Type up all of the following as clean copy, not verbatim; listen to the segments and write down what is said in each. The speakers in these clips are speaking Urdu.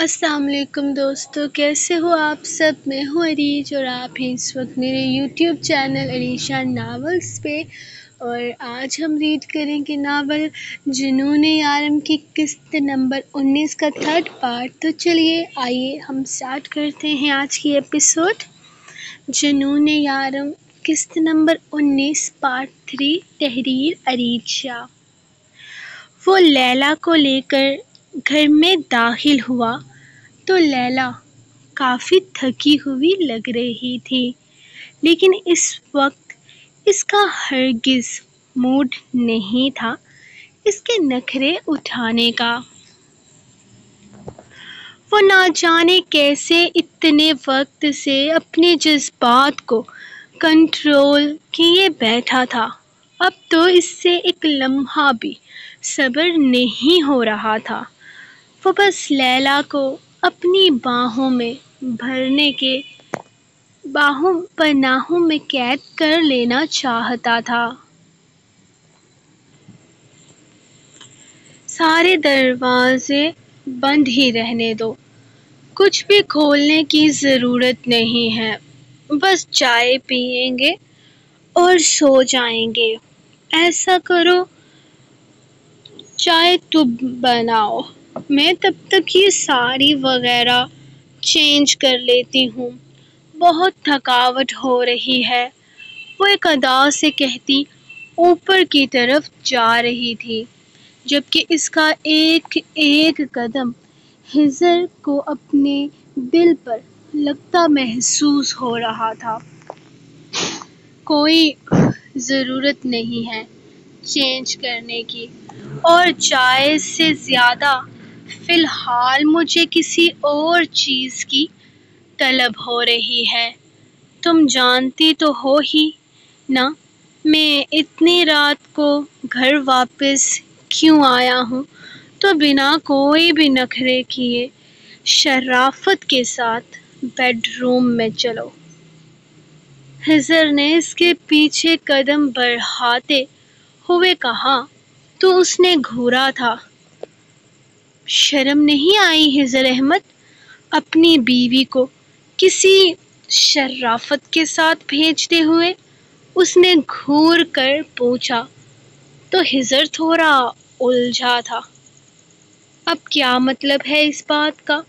السلام علیکم دوستو، کیسے ہو آپ سب؟ میں ہوں عریج اور آپ ہیں اس وقت میرے یوٹیوب چینل عریشہ ناولز پہ، اور آج ہم ریڈ کریں گے ناول جنون یارم کی قسط نمبر 19 کا 3rd پارٹ۔ تو چلیے آئیے ہم سٹارٹ کرتے ہیں آج کی ایپیسوڈ۔ جنون یارم قسط نمبر 19 پارٹ 3، تحریر عریج شاہ۔ وہ لیلا کو لے کر گھر میں داخل ہوا تو لیلا کافی تھکی ہوئی لگ رہی تھی، لیکن اس وقت اس کا ہرگز موڈ نہیں تھا اس کے نخرے اٹھانے کا۔ وہ نہ جانے کیسے اتنے وقت سے اپنے جذبات کو کنٹرول کیے بیٹھا تھا، اب تو اس سے ایک لمحہ بھی صبر نہیں ہو رہا تھا۔ وہ بس لیلا کو اپنی پناہوں میں قید کر لینا چاہتا تھا۔ سارے دروازے بند ہی رہنے دو، کچھ بھی کھولنے کی ضرورت نہیں ہے، بس چائے پئیں گے اور سو جائیں گے۔ ایسا کرو، چائے تم بناؤ، میں تب تک یہ ساڑی وغیرہ چینج کر لیتی ہوں، بہت تھکاوٹ ہو رہی ہے۔ وہ ایک ادا سے کہتی اوپر کی طرف جا رہی تھی، جبکہ اس کا ایک ایک قدم ہزر کو اپنے دل پر لگتا محسوس ہو رہا تھا۔ کوئی ضرورت نہیں ہے چینج کرنے کی، اور چائے سے زیادہ فی الحال مجھے کسی اور چیز کی طلب ہو رہی ہے۔ تم جانتی تو ہو ہی نا میں اتنی رات کو گھر واپس کیوں آیا ہوں؟ تو بنا کوئی بھی نخرے کیے شرافت کے ساتھ بیڈ روم میں چلو۔ ہزر نے اس کے پیچھے قدم بڑھاتے ہوئے کہا تو اس نے گھورا تھا۔ شرم نہیں آئی ہزر احمد؟ اپنی بیوی کو کسی شرافت کے ساتھ بھیجتے ہوئے اس نے گھور کر پوچھا تو ہزر تھوڑا الجھا تھا۔ اب کیا مطلب ہے اس بات کا؟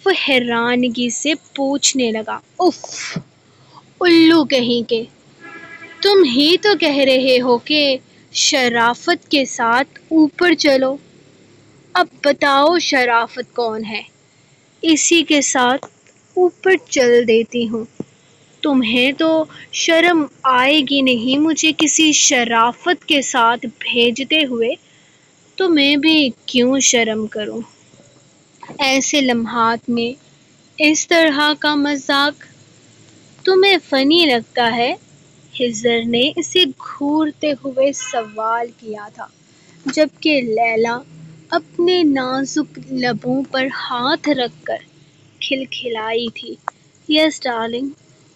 وہ حیرانگی سے پوچھنے لگا۔ اف، الو کہیں کے، تم ہی تو کہہ رہے ہو کہ شرافت کے ساتھ اوپر چلو۔ اب بتاؤ شرافت کون ہے؟ اسی کے ساتھ اوپر چل دیتی ہوں۔ تمہیں تو شرم آئے گی نہیں مجھے کسی شرافت کے ساتھ بھیجتے ہوئے، تو میں بھی کیوں شرم کروں؟ ایسے لمحات میں اس طرح کا مذاق تمہیں فنی لگتا ہے؟ ہزر نے اسے گھورتے ہوئے سوال کیا تھا، جبکہ لیلا اپنے نازک لبوں پر ہاتھ رکھ کر کھلکھلائی تھی۔ یس ڈارلنگ،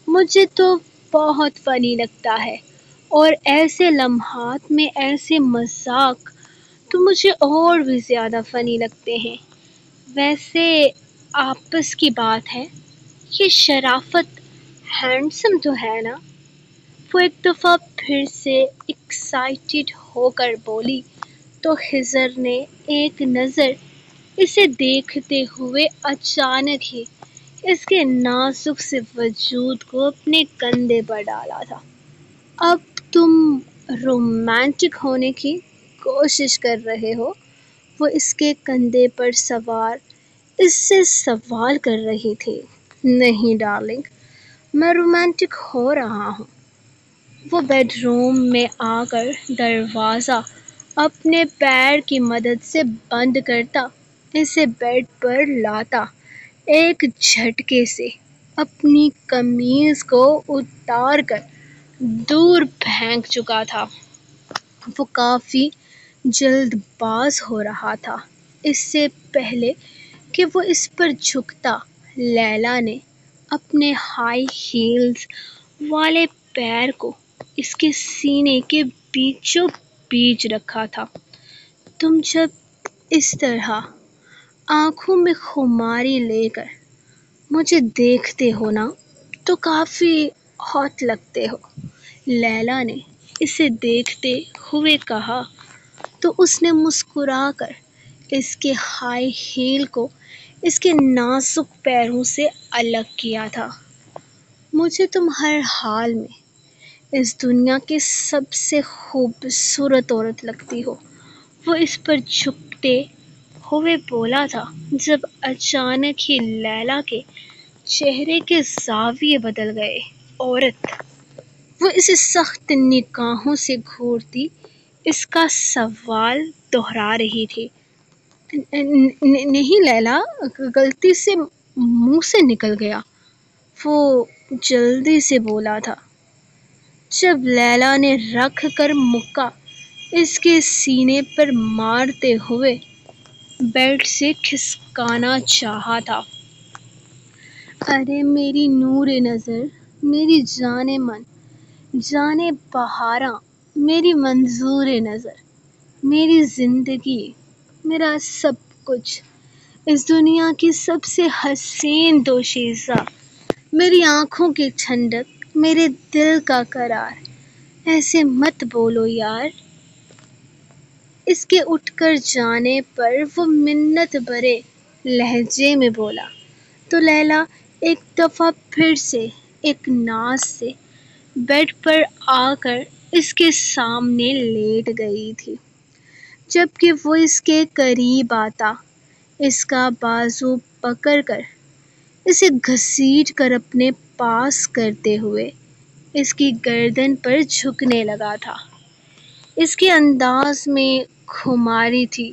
مجھے تو بہت فنی لگتا ہے، اور ایسے لمحات میں ایسے مذاق تو مجھے اور بھی زیادہ فنی لگتے ہیں۔ ویسے آپس کی بات ہے، یہ شرافت ہینڈسم تو ہے نا؟ وہ ایک دفعہ پھر سے ایکسائٹیڈ ہو کر بولی تو ہزر نے ایک نظر اسے دیکھتے ہوئے اچانک ہی اس کے نازک سے وجود کو اپنے کندھے پر ڈالا تھا۔ اب تم رومانٹک ہونے کی کوشش کر رہے ہو؟ وہ اس کے کندھے پر سوار اس سے سوال کر رہی تھی۔ نہیں ڈارلنگ، میں رومانٹک ہو رہا ہوں۔ وہ بیڈ روم میں آ کر دروازہ اپنے پیر کی مدد سے بند کرتا اسے بیڈ پر لاتا ایک جھٹکے سے اپنی قمیض کو اتار کر دور پھینک چکا تھا۔ وہ کافی جلد باز ہو رہا تھا۔ اس سے پہلے کہ وہ اس پر جھکتا، لیلا نے اپنے ہائی ہیلز والے پیر کو اس کے سینے کے بیچوں بیچ رکھا تھا۔ تم جب اس طرح آنکھوں میں خماری لے کر مجھے دیکھتے ہو نا تو کافی ہاٹ لگتے ہو، لیلا نے اسے دیکھتے ہوئے کہا تو اس نے مسکرا کر اس کے ہائی ہیل کو اس کے نازک پیروں سے الگ کیا تھا۔ مجھے تم ہر حال میں اس دنیا کی سب سے خوبصورت عورت لگتی ہو، وہ اس پر جھکتے ہوئے بولا تھا جب اچانک ہی لیلا کے چہرے کے زاویے بدل گئے۔ عورت، وہ اسے سخت نگاہوں سے گھورتی اس کا سوال دہرا رہی تھی۔ نہیں لیلا، غلطی سے منہ سے نکل گیا، وہ جلدی سے بولا تھا۔ جب لیلا نے رکھ کر مکہ اس کے سینے پر مارتے ہوئے بیلٹ سے کھسکانا چاہا تھا۔ ارے میری نور نظر، میری جان من، جان بہاراں، میری منظور نظر، میری زندگی، میرا سب کچھ، اس دنیا کی سب سے حسین دوشیزہ، میری آنکھوں کی ٹھنڈک، میرے دل کا قرار، ایسے مت بولو یار۔ اس کے اٹھ کر جانے پر وہ منت بھرے لہجے میں بولا تو لیلا ایک دفعہ پھر سے ایک ناز سے بیڈ پر آ کر اس کے سامنے لیٹ گئی تھی، جبکہ وہ اس کے قریب آتا اس کا بازو پکڑ کر اسے گھسیٹ کر اپنے پاس کرتے ہوئے اس کی گردن پر جھکنے لگا تھا۔ اس کے انداز میں خماری تھی،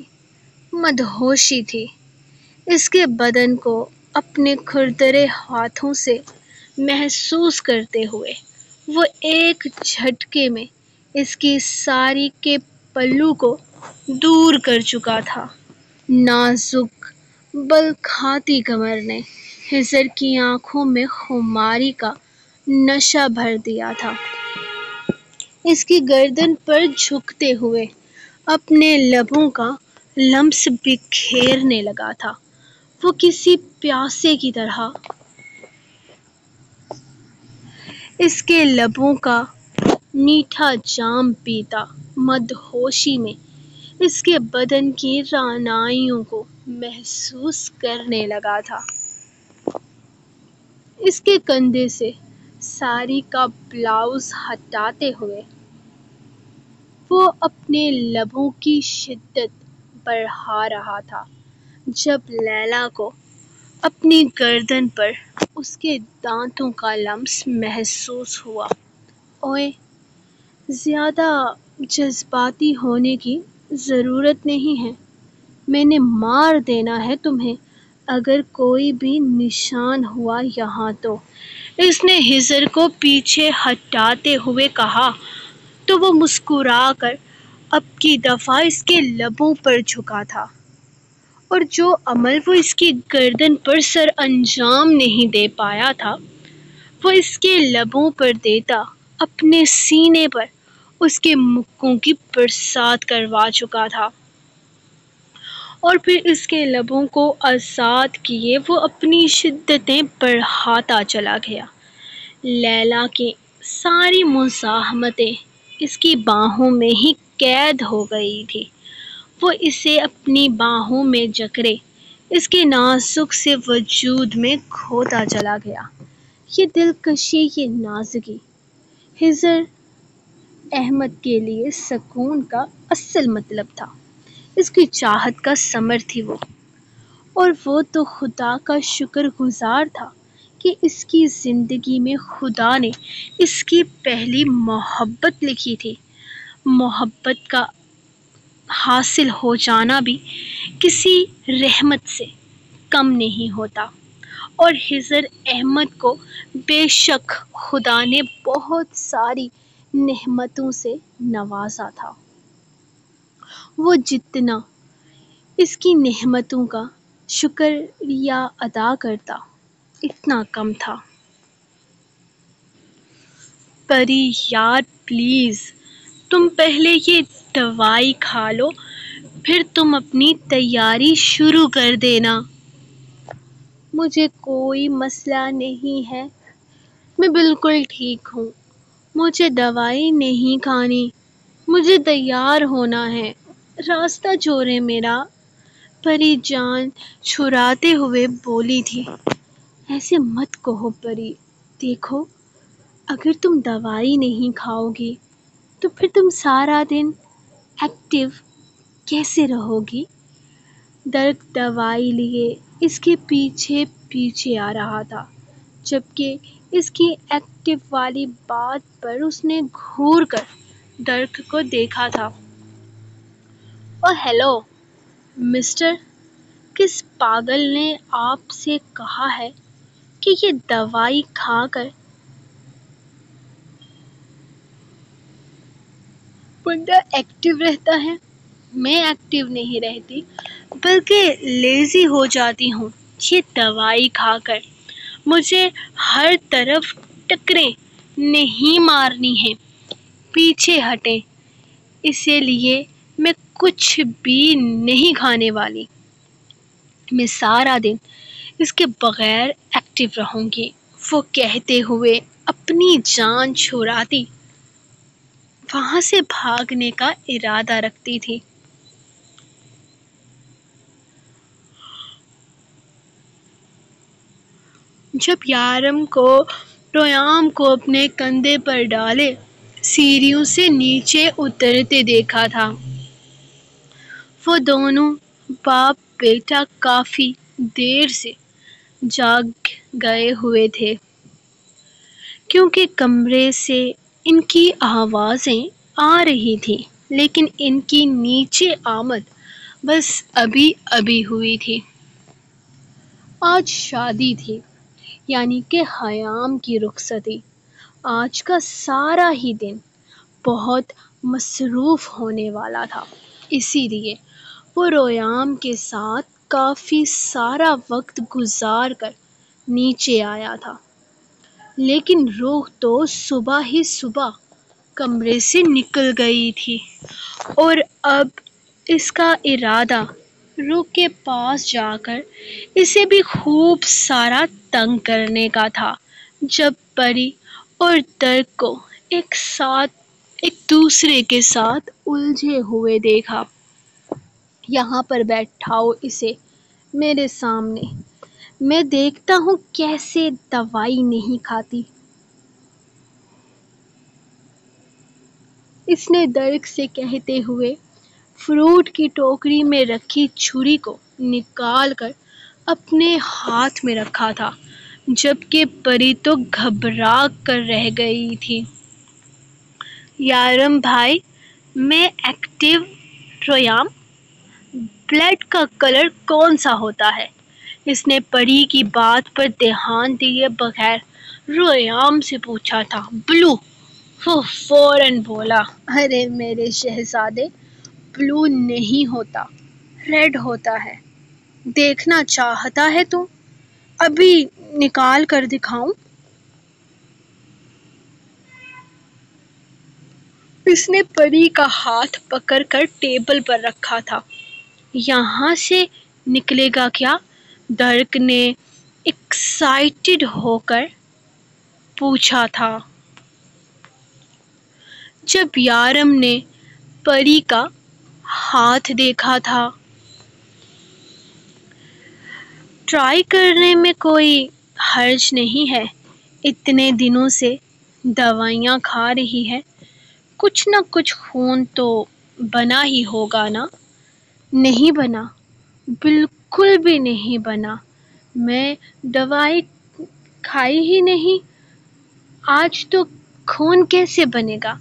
مدہوشی تھی۔ اس کے بدن کو اپنے کھردرے ہاتھوں سے محسوس کرتے ہوئے وہ ایک جھٹکے میں اس کی ساری کے پلو کو دور کر چکا تھا۔ نازک بل کھاتی کمر نے خضر کی آنکھوں میں خماری کا نشہ بھر دیا تھا۔ اس کی گردن پر جھکتے ہوئے اپنے لبوں کا لمس بکھیرنے لگا تھا۔ وہ کسی پیاسے کی طرح اس کے لبوں کا میٹھا جام پیتا مدہوشی میں اس کے بدن کی رعنائیوں کو محسوس کرنے لگا تھا۔ اس کے کندھے سے ساری کا بلاؤز ہٹاتے ہوئے وہ اپنے لبوں کی شدت بڑھا رہا تھا جب لیلا کو اپنی گردن پر اس کے دانتوں کا لمس محسوس ہوا۔ اوئے، زیادہ جذباتی ہونے کی ضرورت نہیں ہے، میں نے مار دینا ہے تمہیں اگر کوئی بھی نشان ہوا یہاں تو۔ اس نے خضر کو پیچھے ہٹاتے ہوئے کہا تو وہ مسکرا کر اب کی دفعہ اس کے لبوں پر جھکا تھا، اور جو عمل وہ اس کی گردن پر سر انجام نہیں دے پایا تھا وہ اس کے لبوں پر دیتا اپنے سینے پر اس کے مکوں کی برسات کروا چکا تھا، اور پھر اس کے لبوں کو آزاد کیے وہ اپنی شدتیں بڑھاتا چلا گیا۔ لیلا کی ساری مزاحمتیں اس کی باہوں میں ہی قید ہو گئی تھی۔ وہ اسے اپنی باہوں میں جکڑے اس کے نازک سے وجود میں کھوتا چلا گیا۔ یہ دلکشی، یہ نازکی، خضر احمد کے لیے سکون کا اصل مطلب تھا۔ اس کی چاہت کا ثمر تھی وہ، اور وہ تو خدا کا شکر گزار تھا کہ اس کی زندگی میں خدا نے اس کی پہلی محبت لکھی تھی۔ محبت کا حاصل ہو جانا بھی کسی رحمت سے کم نہیں ہوتا، اور خضر احمد کو بے شک خدا نے بہت ساری نعمتوں سے نوازا تھا۔ وہ جتنا اس کی نعمتوں کا شکریہ ادا کرتا اتنا کم تھا۔ پری یار پلیز، تم پہلے یہ دوائی کھا لو، پھر تم اپنی تیاری شروع کر دینا۔ مجھے کوئی مسئلہ نہیں ہے، میں بالکل ٹھیک ہوں۔ مجھے دوائی نہیں کھانی، مجھے تیار ہونا ہے۔ راستہ چھوڑے میرا، پری جان چھراتے ہوئے بولی تھی۔ ایسے مت کہو پری، دیکھو اگر تم دوائی نہیں کھاؤ گی تو پھر تم سارا دن ایکٹیو کیسے رہو گی؟ درک دوائی لیے اس کے پیچھے پیچھے آ رہا تھا، جبکہ اس کی ایکٹیو والی بات پر اس نے گھور کر درک کو دیکھا تھا۔ او ہیلو مسٹر، کس پاگل نے آپ سے کہا ہے کہ یہ دوائی کھا کر بندہ ایکٹیو رہتا ہے؟ میں ایکٹیو نہیں رہتی بلکہ لیزی ہو جاتی ہوں یہ دوائی کھا کر۔ مجھے ہر طرف ٹکریں نہیں مارنی ہیں، پیچھے ہٹیں، اسی لیے میں کچھ بھی نہیں کھانے والی۔ میں سارا دن اس کے بغیر ایکٹیو رہوں گی، وہ کہتے ہوئے اپنی جان چھڑاتی وہاں سے بھاگنے کا ارادہ رکھتی تھی۔ جب رویام کو اپنے کندھے پر ڈالے سیڑھیوں سے نیچے اترتے دیکھا تھا، وہ دونوں باپ بیٹا کافی دیر سے جاگ گئے ہوئے تھے، کیونکہ کمرے سے ان کی آوازیں آ رہی تھیں، لیکن ان کی نیچے آمد بس ابھی ابھی ہوئی تھی۔ آج شادی تھی، یعنی کہ خیام کی رخصتی۔ آج کا سارا ہی دن بہت مصروف ہونے والا تھا، اسی لیے وہ رویام کے ساتھ کافی سارا وقت گزار کر نیچے آیا تھا، لیکن روح تو صبح ہی صبح کمرے سے نکل گئی تھی، اور اب اس کا ارادہ روح کے پاس جا کر اسے بھی خوب سارا تنگ کرنے کا تھا۔ جب پری اور درک کو ایک دوسرے کے ساتھ الجھے ہوئے دیکھا، یہاں پر بیٹھاؤ اسے میرے سامنے، میں دیکھتا ہوں کیسے دوائی نہیں کھاتی۔ اس نے درک سے کہتے ہوئے فروٹ کی ٹوکری میں رکھی چھری کو نکال کر اپنے ہاتھ میں رکھا تھا، جبکہ پری تو گھبرا کر رہ گئی تھی۔ یارم بھائی، میں ایکٹیو۔ رویام، بلڈ کا کلر کون سا ہوتا ہے؟ اس نے پری کی بات پر دھیان دیے بغیر رویام سے پوچھا تھا۔ بلو، وہ فوراً بولا۔ ارے میرے شہزادے، بلو نہیں ہوتا، ریڈ ہوتا ہے۔ دیکھنا چاہتا ہے تو ابھی نکال کر دکھاؤں؟ اس نے پری کا ہاتھ پکڑ کر ٹیبل پر رکھا تھا۔ یہاں سے نکلے گا کیا؟ درک نے ایکسائٹڈ ہو کر پوچھا تھا۔ جب یارم نے پری کا ہاتھ دیکھا تھا، ٹرائی کرنے میں کوئی حرج نہیں ہے، اتنے دنوں سے دوائیاں کھا رہی ہے، کچھ نہ کچھ خون تو بنا ہی ہوگا نا؟ نہیں بنا، بالکل بھی نہیں بنا، میں دوائی کھائی ہی نہیں، آج تو خون کیسے بنے گا؟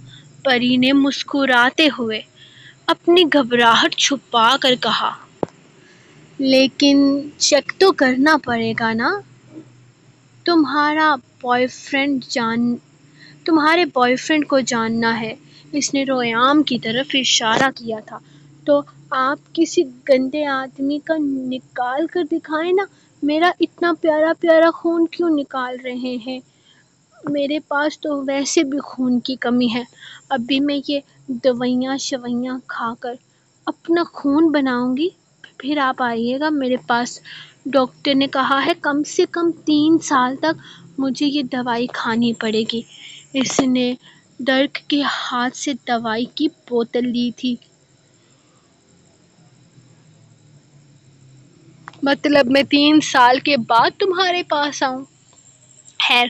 پری نے مسکراتے ہوئے اپنی گھبراہٹ چھپا کر کہا۔ لیکن چیک تو کرنا پڑے گا نا؟ تمہارے بوائے فرینڈ کو جاننا ہے۔ اس نے رویام کی طرف اشارہ کیا تھا۔ تو آپ کسی گندے آدمی کا نکال کر دکھائیں نا، میرا اتنا پیارا پیارا خون کیوں نکال رہے ہیں؟ میرے پاس تو ویسے بھی خون کی کمی ہے، ابھی میں یہ دوائیاں کھا کر اپنا خون بناؤں گی، پھر آپ آئیے گا میرے پاس۔ ڈاکٹر نے کہا ہے کم سے کم 3 سال تک مجھے یہ دوائی کھانی پڑے گی۔ اس نے ڈرک کے ہاتھ سے دوائی کی بوتل لی تھی۔ مطلب میں 3 سال کے بعد تمہارے پاس آؤں؟ خیر،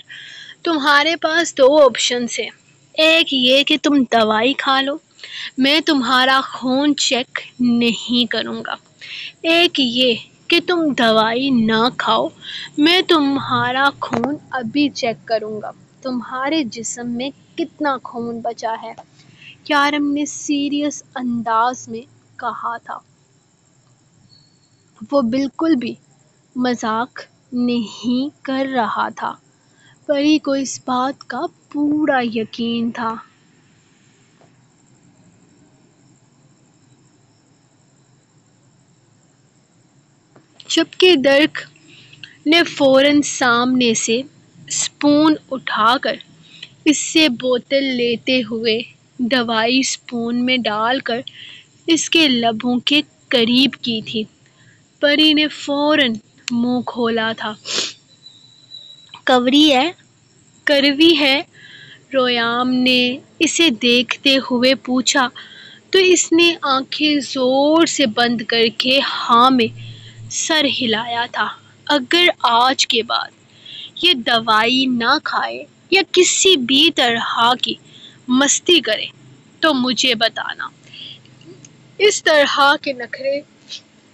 تمہارے پاس 2 آپشنز ہیں۔ ایک یہ کہ تم دوائی کھا لو، میں تمہارا خون چیک نہیں کروں گا۔ ایک یہ کہ تم دوائی نہ کھاؤ، میں تمہارا خون ابھی چیک کروں گا۔ تمہارے جسم میں کتنا خون بچا ہے؟ یارم نے سیریس انداز میں کہا تھا۔ وہ بالکل بھی مذاق نہیں کر رہا تھا۔ پری کو اس بات کا پورا یقین تھا۔ جبکہ ڈرک نے فوراً سامنے سے اسپون اٹھا کر اس سے بوتل لیتے ہوئے دوائی اسپون میں ڈال کر اس کے لبوں کے قریب کی تھی، پری نے فوراً منہ کھولا تھا۔ کڑوی ہے؟ رویام نے اسے دیکھتے ہوئے پوچھا تو اس نے آنکھیں زور سے بند کر کے ہاں میں سر ہلایا تھا۔ اگر آج کے بعد یہ دوائی نہ کھائے یا کسی بھی طرح کی مستی کرے تو مجھے بتانا۔ اس طرح کے نخرے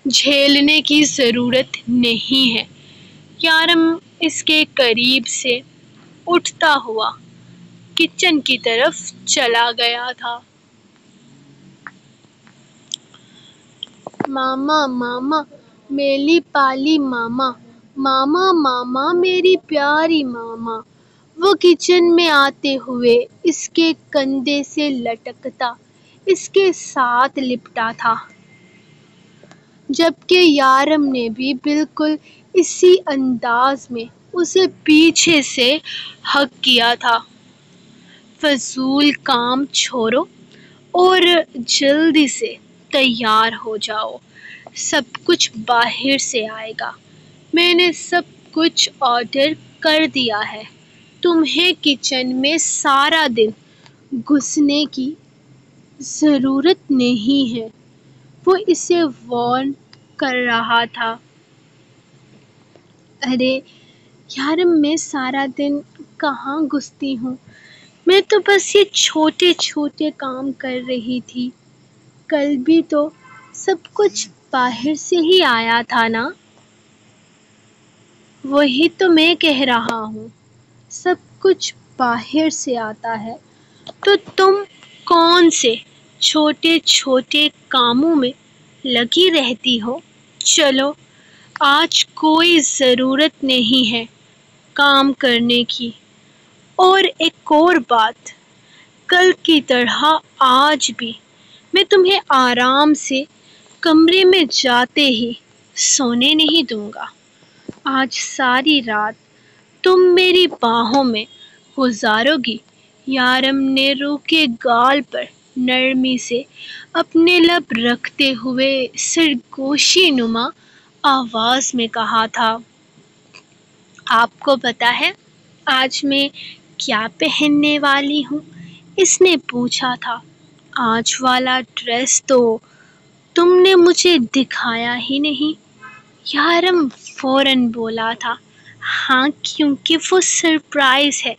جھیلنے کی ضرورت نہیں ہے۔ یارم اس کے قریب سے اٹھتا ہوا کچن کی طرف چلا گیا تھا۔ ماما ماما میری پالی ماما، ماما ماما میری پیاری ماما، وہ کچن میں آتے ہوئے اس کے کندھے سے لٹکتا اس کے ساتھ لپٹا تھا، جبکہ یارم نے بھی بالکل اسی انداز میں اسے پیچھے سے ہگ کیا تھا۔ فضول کام چھوڑو اور جلدی سے تیار ہو جاؤ، سب کچھ باہر سے آئے گا۔ میں نے سب کچھ آرڈر کر دیا ہے، تمہیں کچن میں سارا دن گھسنے کی ضرورت نہیں ہے۔ وہ اسے وارن کر رہا تھا۔ ارے یارم، میں سارا دن کہاں گھستی ہوں، میں تو بس یہ چھوٹے چھوٹے کام کر رہی تھی۔ کل بھی تو سب کچھ باہر سے ہی آیا تھا نا؟ وہی تو میں کہہ رہا ہوں، سب کچھ باہر سے آتا ہے تو تم کون سے چھوٹے چھوٹے کاموں میں لگی رہتی ہو؟ چلو، آج کوئی ضرورت نہیں ہے کام کرنے کی۔ اور ایک اور بات، کل کی طرح آج بھی میں تمہیں آرام سے کمرے میں جاتے ہی سونے نہیں دوں گا۔ آج ساری رات تم میری باہوں میں گزارو گی۔ یارم نے روح کے گال پر نرمی سے اپنے لب رکھتے ہوئے سرگوشی نما آواز میں کہا تھا۔ آپ کو پتہ ہے آج میں کیا پہننے والی ہوں؟ اس نے پوچھا تھا۔ آج والا ڈریس تو تم نے مجھے دکھایا ہی نہیں۔ یارم فوراً بولا تھا۔ ہاں، کیونکہ وہ سرپرائز ہے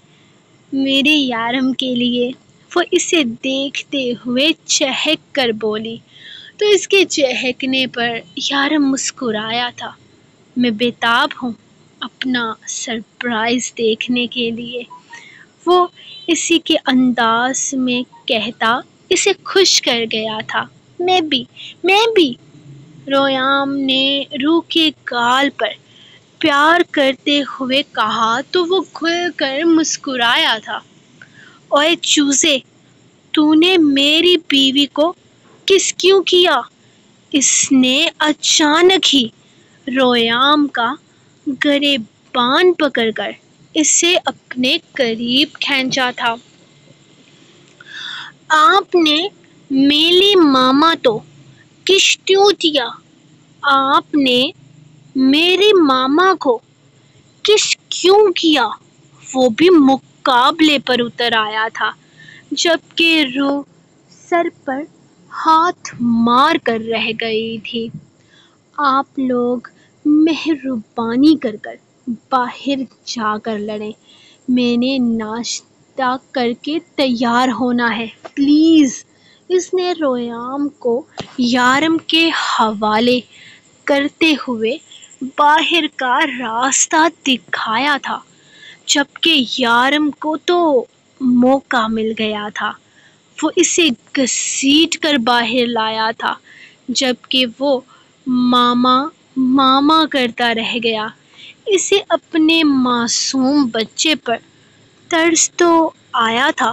میرے یارم کے لیے۔ وہ اسے دیکھتے ہوئے چہک کر بولی تو اس کے چہکنے پر یارم مسکرایا تھا۔ میں بےتاب ہوں اپنا سرپرائز دیکھنے کے لیے، وہ اسی کے انداز میں کہتا اسے خوش کر گیا تھا۔ میں بھی رویام نے روح کے گال پر پیار کرتے ہوئے کہا تو وہ کھل کر مسکرایا تھا۔ اوئے چوزے، تو نے میری بیوی کو کس کیوں کیا؟ اس نے اچانک ہی رویام کا گریبان پکڑ کر اسے اپنے قریب کھینچا تھا۔ آپ نے میری ماما تو کشتیوتیا، آپ نے میرے ماما کو کس کیوں کیا؟ وہ بھی مقابلے پر اتر آیا تھا، جبکہ روح سر پر ہاتھ مار کر رہ گئی تھی۔ آپ لوگ مہربانی کر باہر جا کر لڑیں، میں نے ناشتہ کر کے تیار ہونا ہے، پلیز۔ اس نے ریام کو یارم کے حوالے کرتے ہوئے باہر کا راستہ دکھایا تھا، جبکہ یارم کو تو موقع مل گیا تھا۔ وہ اسے گھسیٹ کر باہر لایا تھا، جبکہ وہ ماما ماما کرتا رہ گیا۔ اسے اپنے معصوم بچے پر ترس تو آیا تھا،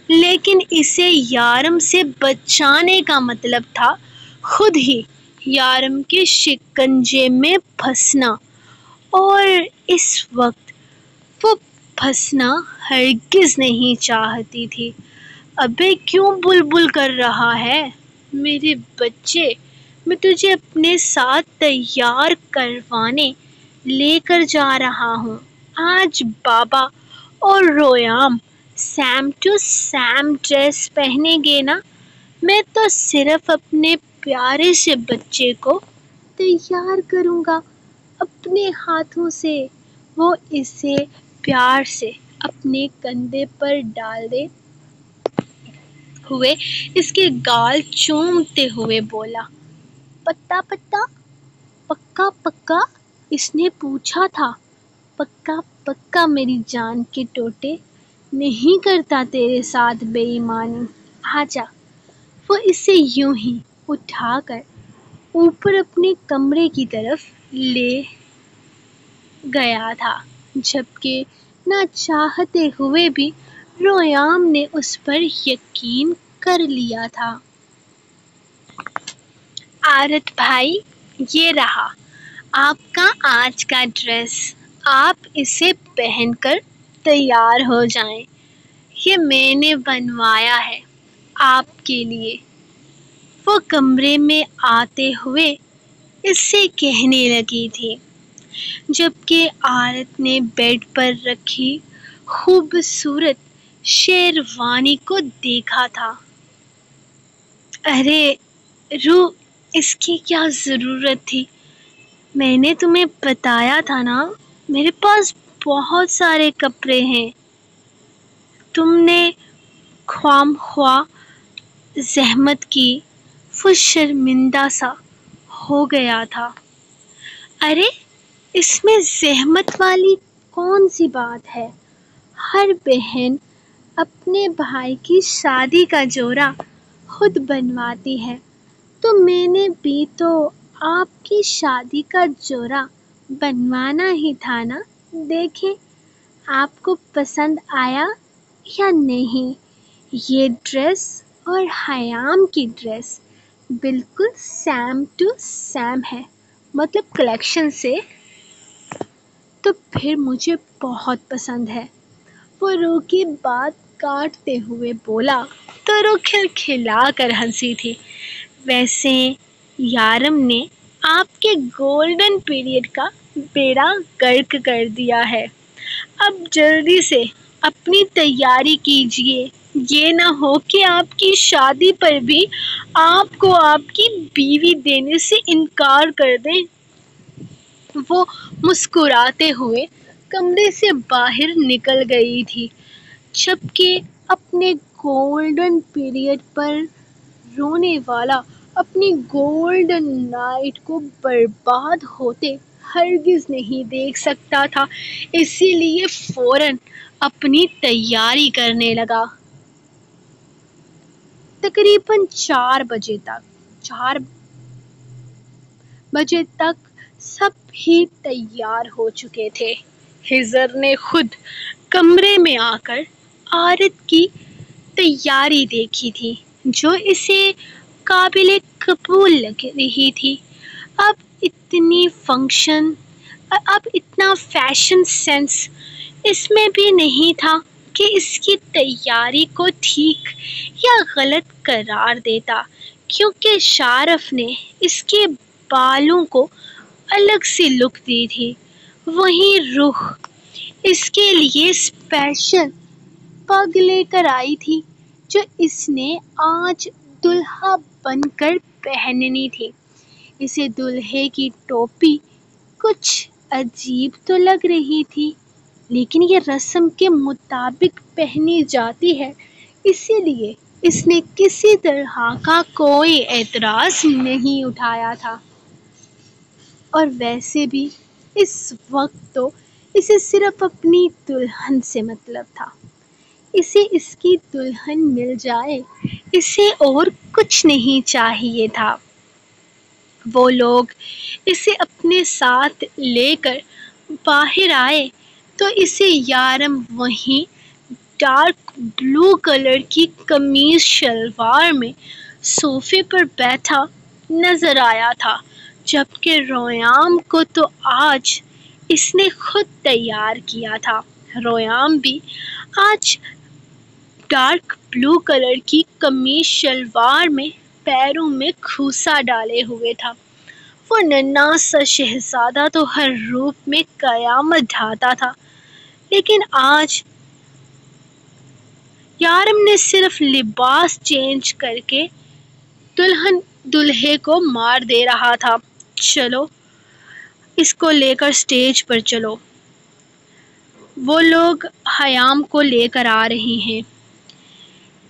لیکن اسے یارم سے بچانے کا مطلب تھا خود ہی یارم کے شکنجے میں پھنسنا، اور اس وقت وہ پھنسنا ہرگز نہیں چاہتی تھی۔ ابے کیوں بلبل کر رہا ہے میرے بچے؟ میں تجھے اپنے ساتھ تیار کروانے لے کر جا رہا ہوں۔ آج بابا اور ریام سیم ٹو سیم ڈریس پہنیں گے نا؟ میں تو صرف اپنے پیارے سے بچے کو تیار کروں گا اپنے ہاتھوں سے۔ وہ اسے پیار سے اپنے کندھے پر ڈالے ہوئے اس کے گال چومتے ہوئے بولا، پتا پتا، پکا پکا؟ اس نے پوچھا تھا۔ پکا پکا میری جان کے ٹوٹے، نہیں کرتا تیرے ساتھ بے ایمانی، آجا۔ وہ اسے یوں ہی اٹھا کر اوپر اپنے کمرے کی طرف لے گیا تھا، جبکہ نہ چاہتے ہوئے بھی ریام نے اس پر یقین کر لیا تھا۔ آرت بھائی، یہ رہا آپ کا آج کا ڈریس، آپ اسے پہن کر تیار ہو جائیں، یہ میں نے بنوایا ہے آپ کے لیے۔ وہ کمرے میں آتے ہوئے اس سے کہنے لگی تھی، جبکہ آرت نے بیڈ پر رکھی خوبصورت شیروانی کو دیکھا تھا۔ ارے روح، اس کی کیا ضرورت تھی؟ میں نے تمہیں بتایا تھا نا، میرے پاس بہت سارے کپڑے ہیں۔ تم نے خواہ خواہ زحمت کی، وہ شرمندہ سا ہو گیا تھا۔ ارے اس میں زحمت والی کون سی بات ہے؟ ہر بہن اپنے بھائی کی شادی کا جوڑا خود بنواتی ہے، تو میں نے بھی تو آپ کی شادی کا جوڑا بنوانا ہی تھا نا۔ دیکھیں آپ کو پسند آیا یا نہیں؟ یہ ڈریس اور ریام کی ڈریس بالکل سیم ٹو سیم ہے، مطلب کلیکشن سے۔ تو پھر مجھے بہت پسند ہے۔ وہ روح کی بات کاٹتے ہوئے بولا تو روح کھلکھلا کر ہنسی تھی۔ ویسے یارم نے آپ کے گولڈن پیریڈ کا بیڑا غرق کر دیا ہے، اب جلدی سے اپنی تیاری کیجیے، یہ نہ ہو کہ آپ کی شادی پر بھی آپ کو آپ کی بیوی دینے سے انکار کر دیں۔ وہ مسکراتے ہوئے کمرے سے باہر نکل گئی تھی، جبکہ اپنے گولڈن پیریڈ پر رونے والا اپنی گولڈن نائٹ کو برباد ہوتے ہرگز نہیں دیکھ سکتا تھا، اسی لیے فوراً اپنی تیاری کرنے لگا۔ تقریباً 4 بجے تک سب ہی تیار ہو چکے تھے۔ ہزر نے خود کمرے میں آ کر آرت کی تیاری دیکھی تھی، جو اسے قابل قبول لگ رہی تھی۔ اب اتنا فیشن سینس اس میں بھی نہیں تھا کہ اس کی تیاری کو ٹھیک یا غلط قرار دیتا۔ کیونکہ شارف نے اس کے بالوں کو الگ سے لک دی تھی، وہیں رخ اس کے لیے اسپیشل پگ لے کر آئی تھی جو اس نے آج دلہا بن کر پہننی تھی۔ اسے دلہے کی ٹوپی کچھ عجیب تو لگ رہی تھی، لیکن یہ رسم کے مطابق پہنی جاتی ہے، اسی لیے اس نے کسی طرح کا کوئی اعتراض نہیں اٹھایا تھا۔ اور ویسے بھی اس وقت تو اسے صرف اپنی دلہن سے مطلب تھا، اسے اس کی دلہن مل جائے، اسے اور کچھ نہیں چاہیے تھا۔ وہ لوگ اسے اپنے ساتھ لے کر باہر آئے تو اسے یارم وہیں ڈارک بلو کلر کی قمیض شلوار میں صوفے پر بیٹھا نظر آیا تھا، جبکہ رویام کو تو آج اس نے خود تیار کیا تھا۔ رویام بھی آج ڈارک بلو کلر کی قمیض شلوار میں پیروں میں کھوسا ڈالے ہوئے تھا۔ وہ ننھا سا شہزادہ تو ہر روپ میں قیامت ڈھاتا تھا، لیکن آج یارم نے صرف لباس چینج کر کے دلہے کو مار دے رہا تھا۔ چلو اس کو لے کر اسٹیج پر چلو، وہ لوگ خیام کو لے کر آ رہے ہیں۔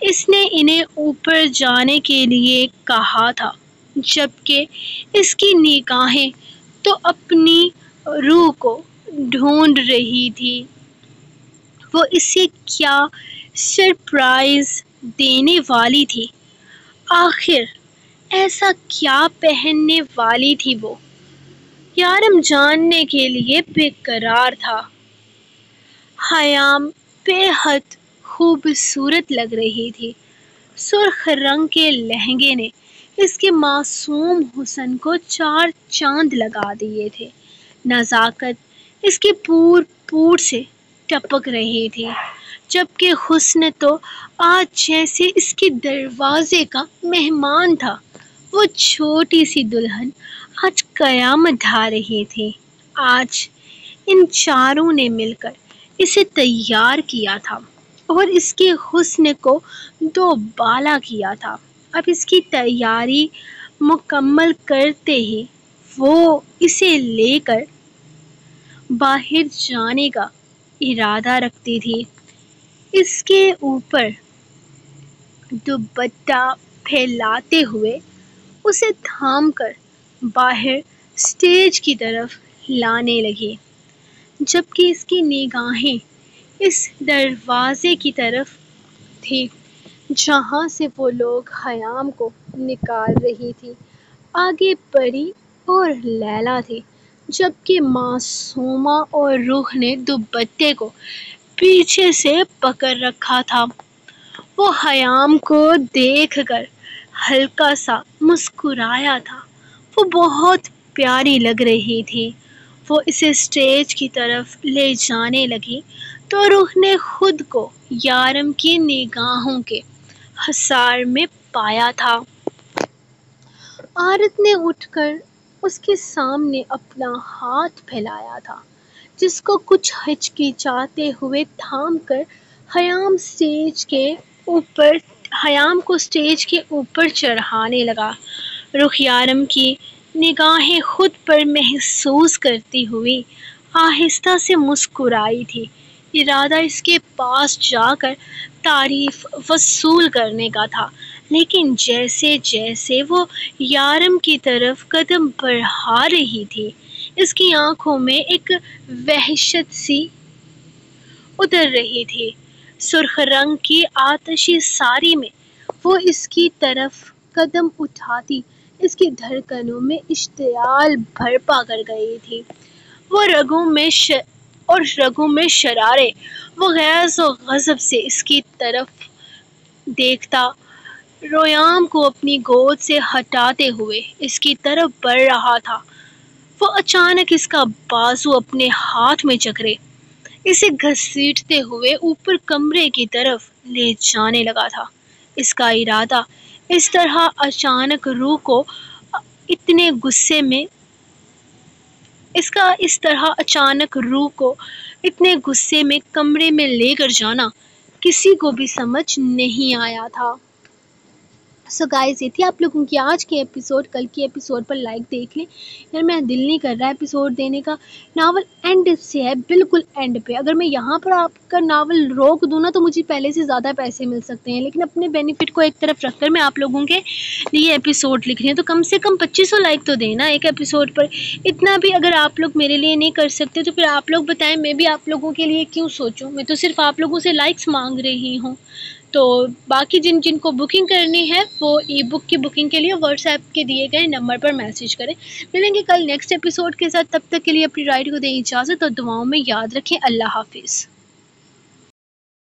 اس نے انہیں اوپر جانے کے لیے کہا تھا، جبکہ اس کی نگاہیں تو اپنی روح کو ڈھونڈ رہی تھی۔ وہ اسے کیا سرپرائز دینے والی تھی؟ آخر ایسا کیا پہننے والی تھی وہ؟ یارم جاننے کے لیے بے قرار تھا۔ خیام بے حد خوبصورت لگ رہی تھی۔ سرخ رنگ کے لہنگے نے اس کے معصوم حسن کو چار چاند لگا دیے تھے۔ نزاکت اس کے پور سے ٹپک رہی تھی، جبکہ حسن تو آج جیسے اس کے دروازے کا مہمان تھا۔ وہ چھوٹی سی دلہن آج قیامت ڈھا رہی تھی۔ آج ان چاروں نے مل کر اسے تیار کیا تھا اور اس کے حسن کو دوبالا کیا تھا۔ اب اس کی تیاری مکمل کرتے ہی وہ اسے لے کر باہر جانے کا ارادہ رکھتی تھی۔ اس کے اوپر دوپٹہ پھیلاتے ہوئے اسے تھام کر باہر اسٹیج کی طرف لانے لگی، جبکہ اس کی نگاہیں اس دروازے کی طرف تھی جہاں سے وہ لوگ خیام کو نکال رہی تھی۔ آگے پری اور لیلی تھی، جبکہ معصومہ اور روح نے دوپٹے کو پیچھے سے پکڑ رکھا تھا۔ وہ خیام کو دیکھ کر ہلکا سا مسکرایا تھا، وہ بہت پیاری لگ رہی تھی۔ وہ اسے اسٹیج کی طرف لے جانے لگی تو روح نے خود کو یارم کی نگاہوں کے حصار میں پایا تھا۔ عورت نے اٹھ کر اس کے سامنے اپنا ہاتھ پھیلایا تھا، جس کو کچھ ہچکچاتے ہوئے تھام کر خیام کو اسٹیج کے اوپر چڑھانے لگا۔ روح یارم کی نگاہیں خود پر محسوس کرتی ہوئی آہستہ سے مسکرائی تھی۔ ارادہ اس کے پاس جا کر تعریف وصول کرنے کا تھا، لیکن جیسے جیسے وہ یارم کی طرف قدم بڑھا رہی تھی، اس کی آنکھوں میں ایک وحشت سی اتر رہی تھی۔ سرخ رنگ کی آتشی ساری میں وہ اس کی طرف قدم اٹھاتی اس کی دھڑکنوں میں اشتعال برپا کر گئی تھی۔ وہ رگوں میں شرارے، وہ غیظ و غضب سے اس کی طرف دیکھتا رویام کو اپنی گود سے ہٹاتے ہوئے اس کی طرف بڑھ رہا تھا۔ وہ اچانک اس کا بازو اپنے ہاتھ میں جکڑے اسے گھسیٹتے ہوئے اوپر کمرے کی طرف لے جانے لگا تھا۔ اس کا ارادہ اس طرح اچانک روح کو اتنے غصے میں اس طرح اچانک روح کو اتنے غصے میں کمرے میں لے کر جانا کسی کو بھی سمجھ نہیں آیا تھا۔ سو گائز، یہ تھی آپ لوگوں کی آج کی ایپیسوڈ۔ کل کی ایپیسوڈ پر لائک دیکھ لیں، یار میرا دل نہیں کر رہا ایپیسوڈ دینے کا۔ ناول اینڈ سے ہے، بالکل اینڈ پہ۔ اگر میں یہاں پر آپ کا ناول روک دوں نا تو مجھے پہلے سے زیادہ پیسے مل سکتے ہیں، لیکن اپنے بینیفٹ کو ایک طرف رکھ کر میں آپ لوگوں کے لیے ایپیسوڈ لکھ رہی ہوں، تو کم سے کم 2500 لائک تو دینا ایک ایپیسوڈ پر۔ اتنا بھی اگر آپ لوگ میرے لیے نہیں کر سکتے تو پھر آپ لوگ بتائیں میں بھی آپ لوگوں کے لیے کیوں سوچوں؟ میں تو صرف آپ لوگوں سے لائکس مانگ رہی ہوں۔ تو باقی جن کو بکنگ کرنی ہے وہ ای بک کی بکنگ کے لیے واٹس ایپ کے دیے گئے نمبر پر میسج کریں۔ ملیں گے کل نیکسٹ ایپیسوڈ کے ساتھ، تب تک کے لیے اپنی رائڈ کو دیں اجازت اور دعاؤں میں یاد رکھیں۔ اللہ حافظ۔